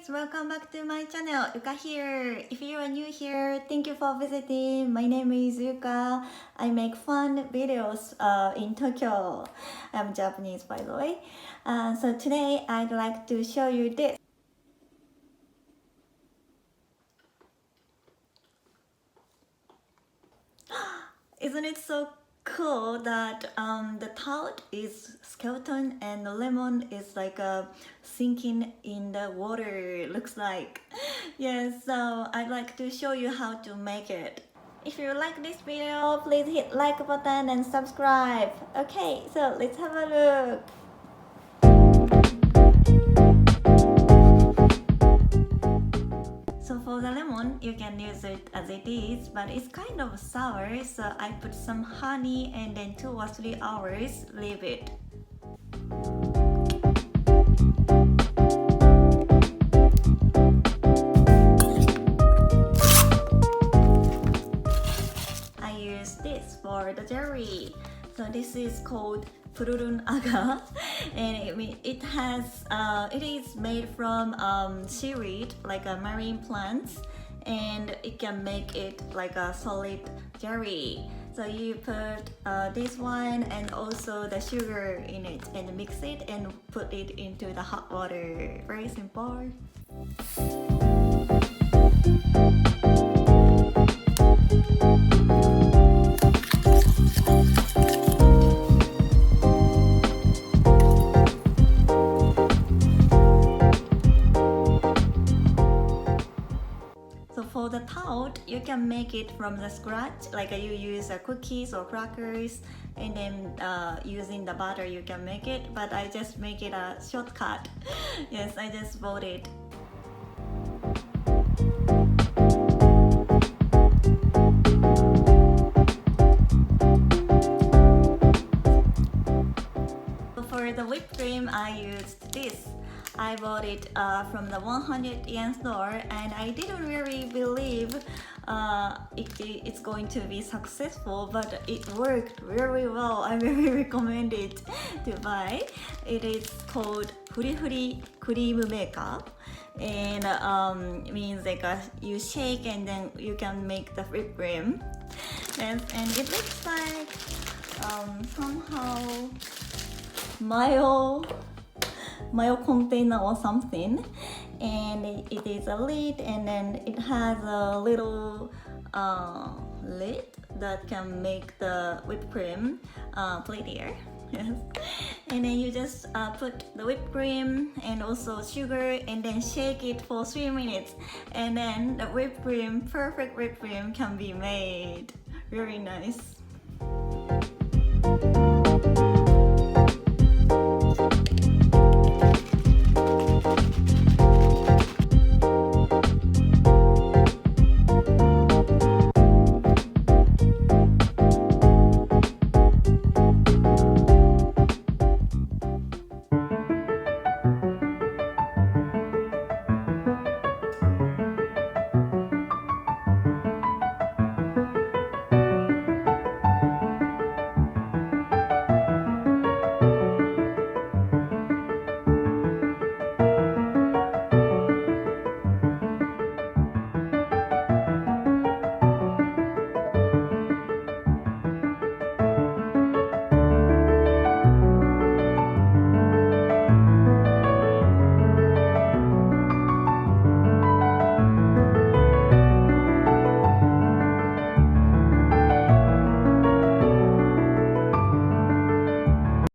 guys, welcome back to my channel. Yuka here. If you are new here, thank you for visiting. My name is Yuka. I make fun videos in Tokyo. I'm Japanese, by the way. So today I'd like to show you this. Isn't it so cool that the tart is skeleton and the lemon is like sinking in the water, looks like. Yes, so I'd like to show you how to make it. If you like this video, please hit like button and subscribe. Okay, so let's have a look. So for the lemon, you can use it as it is, but it's kind of sour, so I put some honey and then 2 or 3 hours leave it. I use this for the jelly. So this is called Pururun Aga, and it is made from seaweed, like a marine plants, and it can make it like a solid jelly. So you put this one and also the sugar in it and mix it and put it into the hot water. Very simple. For the tart, you can make it from the scratch, like you use cookies or crackers, and then using the butter you can make it, but I just make it a shortcut. Yes, I just bought it. For the whipped cream, I used this. I bought it from the 100 yen store, and I didn't really believe it's going to be successful, but it worked very well. I really recommend it to buy. It is called Furi Furi Cream Maker, and it means like you shake and then you can make the whipped cream. Yes, and it looks like somehow mayo container or something, and it is a lid, and then it has a little lid that can make the whipped cream prettier. Yes. And then you just put the whipped cream and also sugar and then shake it for 3 minutes, and then the whipped cream, perfect whipped cream, can be made. Very nice.